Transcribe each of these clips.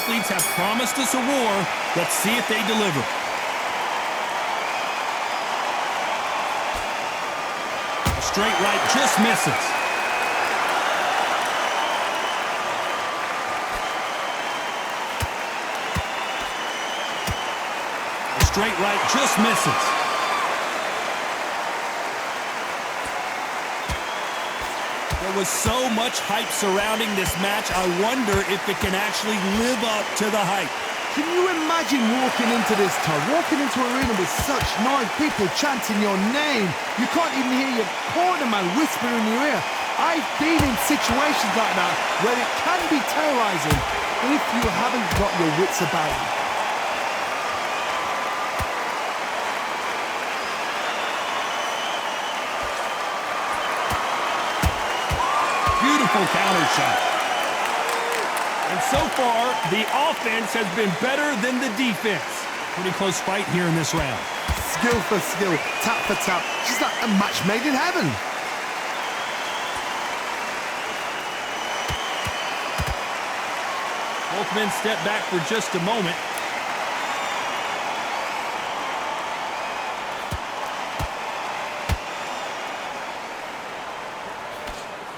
athletes have promised us a war. Let's see if they deliver. A straight right just misses. A straight right just misses. There was so much hype surrounding this match, I wonder if it can actually live up to the hype. Can you imagine walking into this, Todd? Walking into an arena with such noise, people chanting your name. You can't even hear your corner man whispering in your ear. I've been in situations like that where it can be terrorizing if you haven't got your wits about you. Beautiful counter shot. And so far, the offense has been better than the defense. Pretty close fight here in this round. Skill for skill, tap for tap, just like a match made in heaven. Both men step back for just a moment.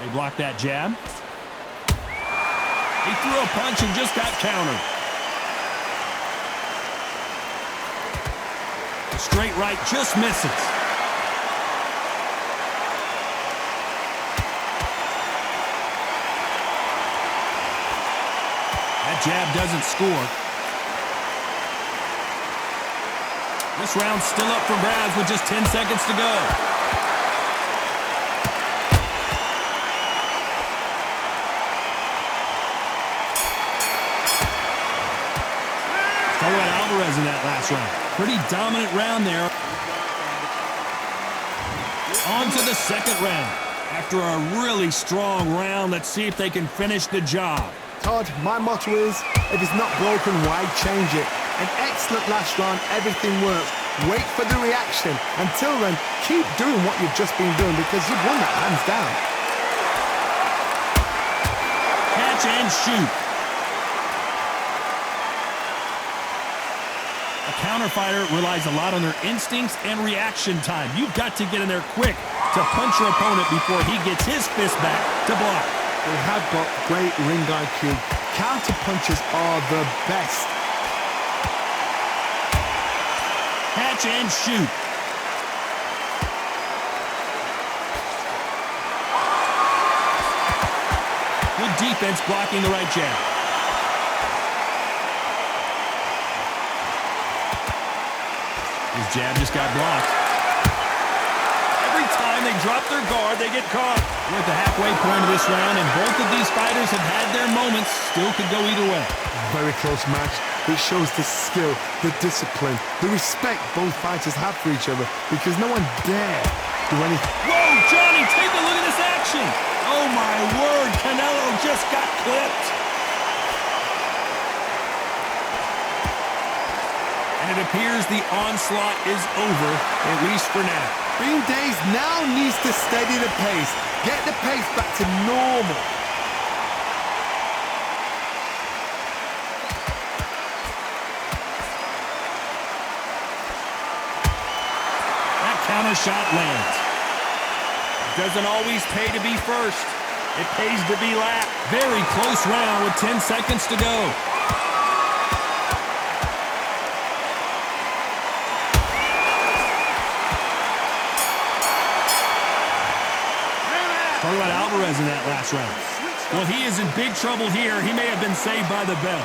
They blocked that jab. He threw a punch and just got countered. A straight right just misses. That jab doesn't score. This round's still up for grabs with just 10 seconds to go. Talk about Alvarez in that last round. Pretty dominant round there. On to the second round. After a really strong round, let's see if they can finish the job. Todd, my motto is, if it's not broken, why change it? An excellent last round, everything works. Wait for the reaction. Until then, keep doing what you've just been doing because you've won that hands down. Catch and shoot. A counter fighter relies a lot on their instincts and reaction time. You've got to get in there quick to punch your opponent before he gets his fist back to block. They have got great ring IQ. Counter punches are the best. Catch and shoot. Good defense blocking the right jab. His jab just got blocked. Every time they drop their guard, they get caught. We're at the halfway point of this round, and both of these fighters have had their moments. Still could go either way. Very close match. It shows the skill, the discipline, the respect both fighters have for each other because no one dare do anything. Whoa, Johnny, take a look at this action. Oh, my word. Canelo just got clipped. And it appears the onslaught is over, at least for now. Bean Days now needs to steady the pace. Get the pace back to normal. That counter shot lands. It doesn't always pay to be first. It pays to be last. Very close round with 10 seconds to go. Talk about Alvarez in that last round. Well, he is in big trouble here. He may have been saved by the bell.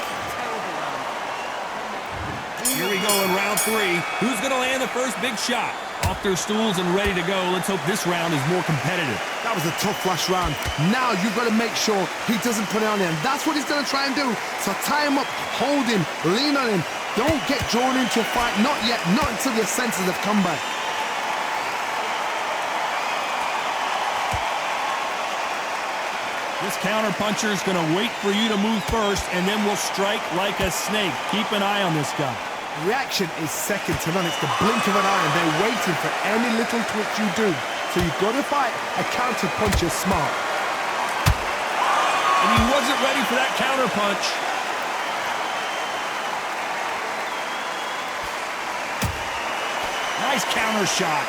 Here we go in round 3. Who's going to land the first big shot? Off their stools and ready to go. Let's hope this round is more competitive. That was a tough last round. Now you've got to make sure he doesn't put it on him. That's what he's going to try and do. So tie him up, hold him, lean on him. Don't get drawn into a fight. Not yet. Not until your senses have come back. This counter-puncher is going to wait for you to move first, and then will strike like a snake. Keep an eye on this guy. Reaction is second to none. It's the blink of an eye, and they're waiting for any little twitch you do. So you've got to fight a counter-puncher smart. And he wasn't ready for that counter-punch. Nice counter shot.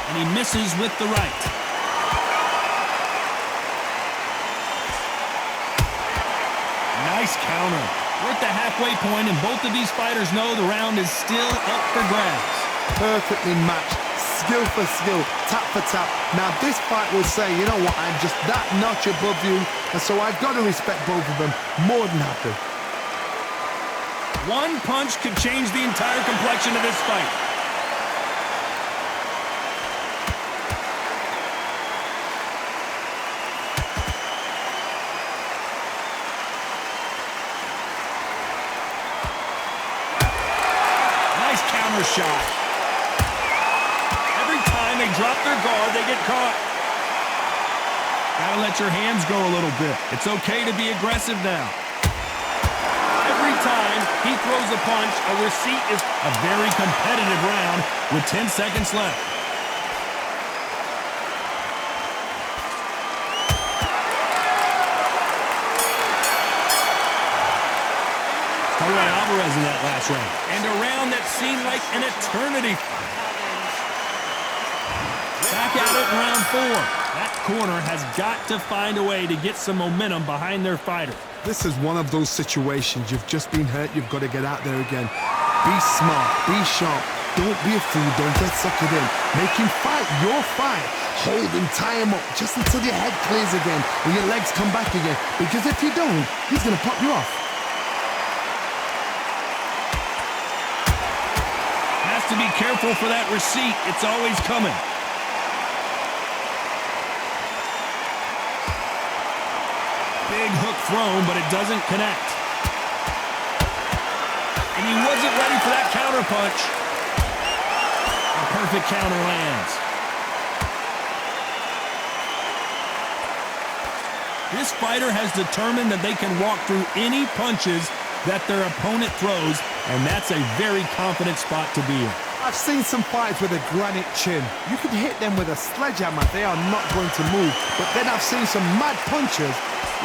And he misses with the right. Nice counter. We're at the halfway point, and both of these fighters know the round is still up for grabs. Perfectly matched, skill for skill, tap for tap. Now this fight will say, you know what, I'm just that notch above you, and so I've got to respect both of them more than happy. One punch could change the entire complexion of this fight. Nice counter shot. Every time they drop their guard, they get caught. Gotta let your hands go a little bit. It's okay to be aggressive now. Every time he throws a punch, a receipt is a very competitive round with 10 seconds left. Talk about Alvarez in that last round. And a round that seemed like an eternity. Back at it in round 4. That corner has got to find a way to get some momentum behind their fighter. This is one of those situations. You've just been hurt. You've got to get out there again. Be smart. Be sharp. Don't be a fool. Don't get suckered in. Make him fight your fight. Hold him, tie him up just until your head clears again and your legs come back again. Because if you don't, he's going to pop you off. Has to be careful for that receipt. It's always coming. Big hook thrown, but it doesn't connect. And he wasn't ready for that counter punch. A perfect counter lands. This fighter has determined that they can walk through any punches that their opponent throws, and that's a very confident spot to be in. I've seen some fighters with a granite chin. You can hit them with a sledgehammer. They are not going to move. But then I've seen some mad punchers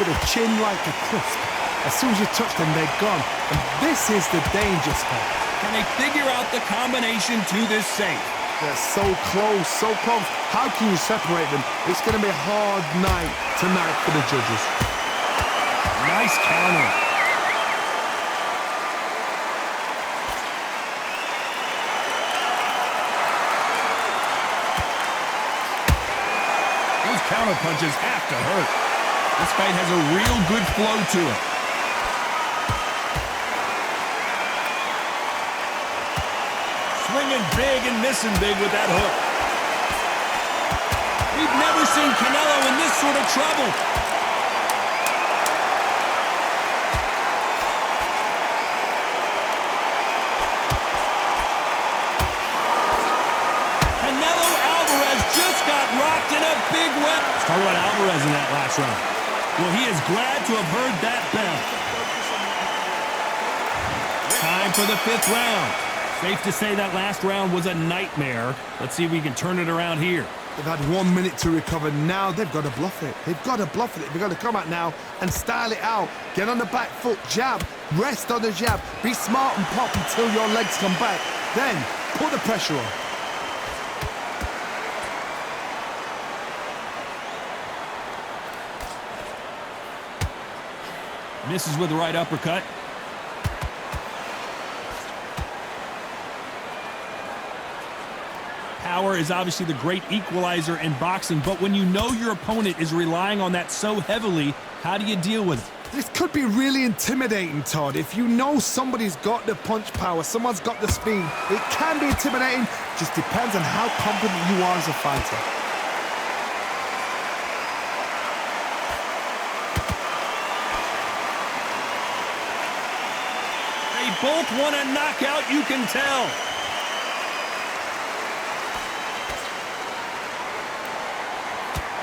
with a chin like a crisp. As soon as you touch them, they're gone. And this is the danger spot. Can they figure out the combination to this safe? They're so close, so close. How can you separate them? It's going to be a hard night tonight for the judges. Nice counter. Those counter punches have to hurt. This fight has a real good flow to it. Swinging big and missing big with that hook. We've never seen Canelo in this sort of trouble. Canelo Alvarez just got rocked in a big way. Let's talk about Alvarez in that last round. Well, he is glad to have heard that bell. Time for the 5th round. Safe to say that last round was a nightmare. Let's see if we can turn it around here. They've had 1 minute to recover. Now they've got to bluff it. They've got to bluff it. They've got to come out now and style it out. Get on the back foot, jab, rest on the jab. Be smart and pop until your legs come back. Then put the pressure on. Misses with the right uppercut. Power is obviously the great equalizer in boxing, but when you know your opponent is relying on that so heavily, how do you deal with it? This could be really intimidating, Todd. If you know somebody's got the punch power, someone's got the speed, it can be intimidating. Just depends on how confident you are as a fighter. They both want a knockout, you can tell.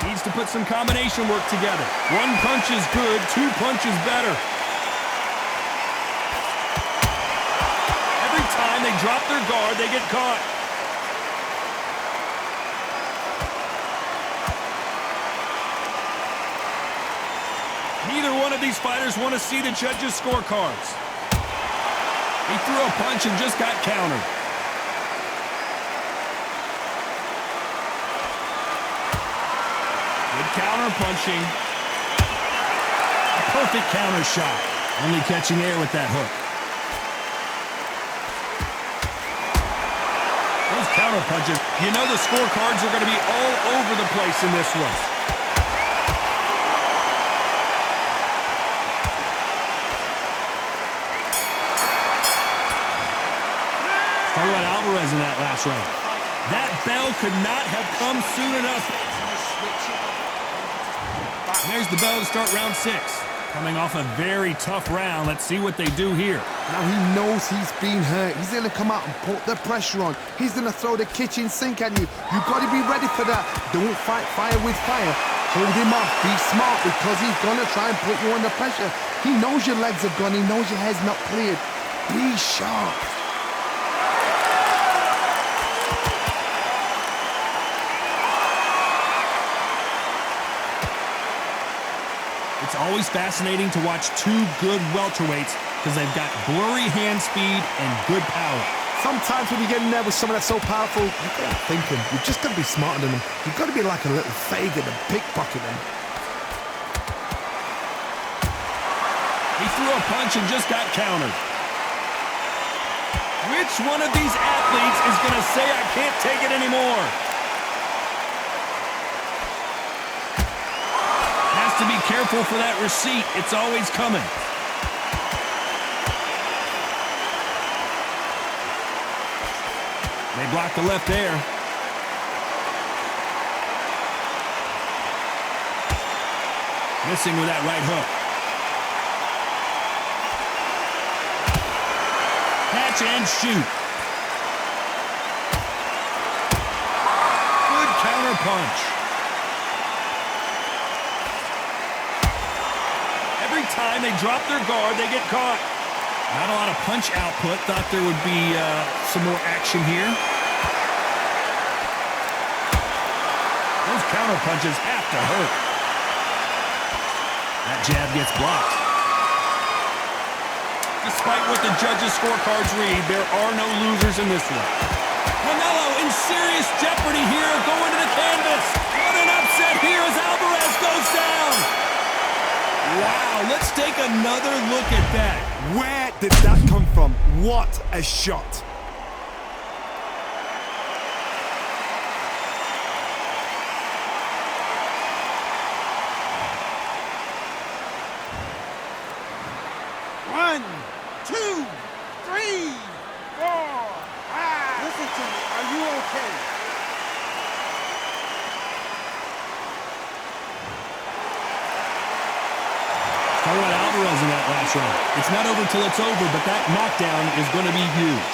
Needs to put some combination work together. 1 punch is good, 2 punches better. Every time they drop their guard, they get caught. Neither one of these fighters want to see the judges' scorecards. He threw a punch and just got countered. Good counter punching. A perfect counter shot. Only catching air with that hook. Those counter punches, you know the scorecards are going to be all over the place in this one. Talk about Alvarez in that last round. That bell could not have come soon enough. There's the bell to start round 6. Coming off a very tough round. Let's see what they do here. Now he knows he's been hurt. He's going to come out and put the pressure on. He's going to throw the kitchen sink at you. You've got to be ready for that. Don't fight fire with fire. Hold him off. Be smart because he's going to try and put you under pressure. He knows your legs have gone. He knows your head's not cleared. Be sharp. It's always fascinating to watch two good welterweights because they've got blurry hand speed and good power. Sometimes when you get in there with someone that's so powerful, you've got to think him. You've just got to be smarter than him. You've got to be like a little Fagin and pickpocket him. He threw a punch and just got countered. Which one of these athletes is going to say, I can't take it anymore? To be careful for that receipt. It's always coming. They block the left there. Missing with that right hook. Catch and shoot. Good counter punch. Every time they drop their guard, they get caught. Not a lot of punch output. Thought there would be some more action here. Those counter punches have to hurt. That jab gets blocked. Despite what the judges' scorecards read, there are no losers in this one. Canelo in serious jeopardy here, going to the canvas. What an upset here as Alvarez goes down. Wow, let's take another look at that. Where did that come from? What a shot. One, two, three, four, five. Listen to me. Are you okay? Talk about Alvarez in that last round. It's not over till it's over, but that knockdown is going to be huge.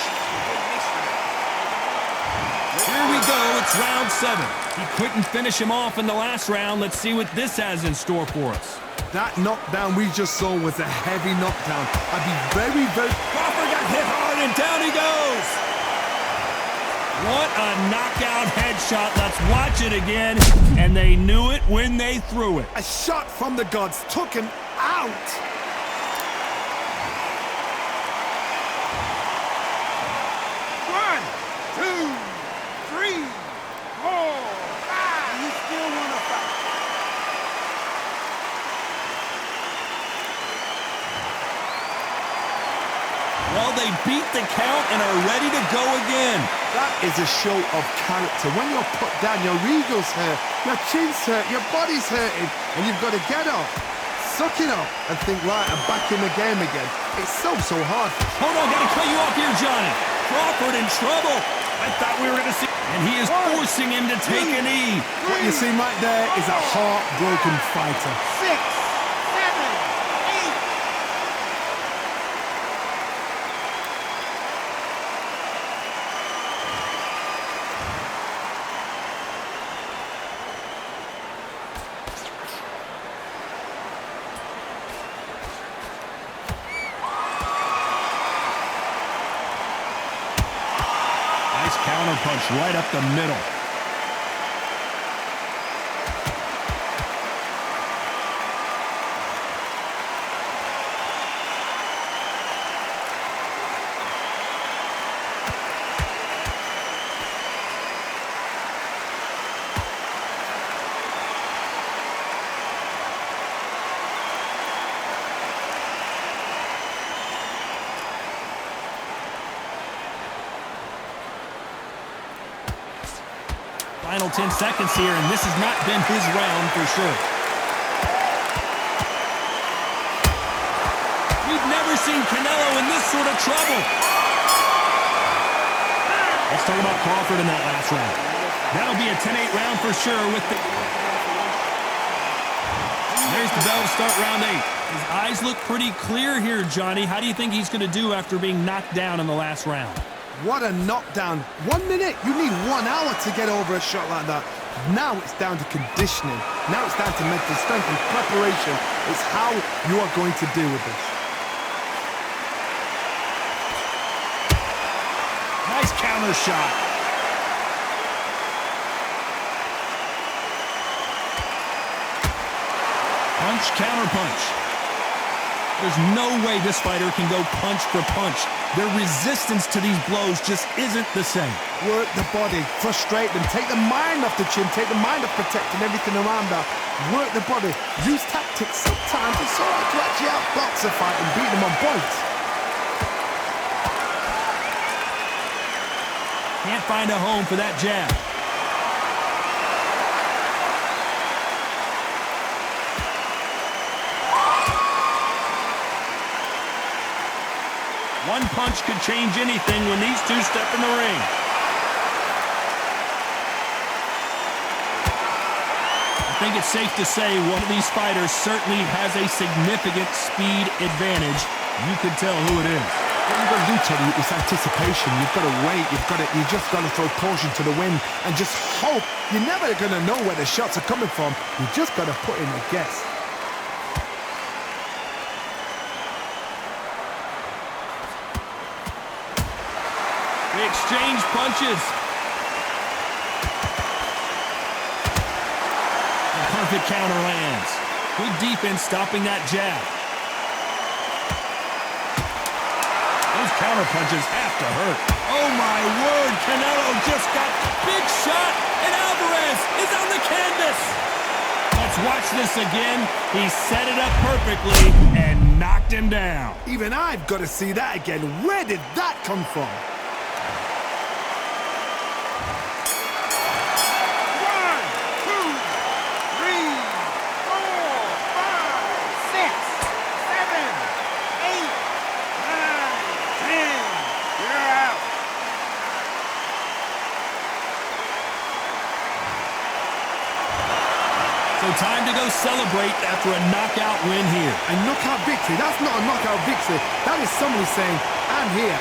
Here we go. It's round 7. He couldn't finish him off in the last round. Let's see what this has in store for us. That knockdown we just saw was a heavy knockdown. I'd be very... Crawford got hit hard, and down he goes. What a knockout headshot. Let's watch it again. And they knew it when they threw it. A shot from the gods took him out. One, two, three, four, five. You still want to fight? Well, they beat the count and are ready to go again. That is a show of character. When you're put down, your ego's hurt, your chin's hurt, your body's hurting, and you've got to get up, suck it up, and think, right, I'm back in the game again. It's so hard. Hold on, gotta cut you off here, Johnny. Crawford in trouble. I thought we were gonna see, and he is forcing him to take a knee. What you see right there is a heartbroken fighter. 6, 7, 8. Nice counter punch right up the middle. Final 10 seconds here, and this has not been his round for sure. We've never seen Canelo in this sort of trouble. Let's talk about Crawford in that last round. That'll be a 10-8 round for sure with the... There's the bell to start round 8. His eyes look pretty clear here, Johnny. How do you think he's going to do after being knocked down in the last round? What a knockdown. 1 minute. You need 1 hour to get over a shot like that. Now it's down to conditioning. Now it's down to mental strength and preparation. It's how you are going to deal with this. Nice counter shot. Punch, counter punch. There's no way this fighter can go punch for punch. Their resistance to these blows just isn't the same. Work the body, frustrate them, take the mind off the chin, take the mind off protecting everything around that. Work the body, use tactics sometimes. It's all right to actually outbox a fight and beat them on points. Can't find a home for that jab. One punch could change anything when these two step in the ring. I think it's safe to say one of these fighters certainly has a significant speed advantage. You could tell who it is. What you've got to do, Teddy, is anticipation. You've got to wait. You just got to throw caution to the wind and just hope. You're never going to know where the shots are coming from. You just got to put in a guess. They exchange punches. The perfect counter lands. Good defense stopping that jab. Those counter punches have to hurt. Oh my word, Canelo just got big shot, and Alvarez is on the canvas. Let's watch this again. He set it up perfectly and knocked him down. Even I've got to see that again. Where did that come from? So time to go celebrate after a knockout win here. A knockout victory? That's not a knockout victory. That is somebody saying, I'm here.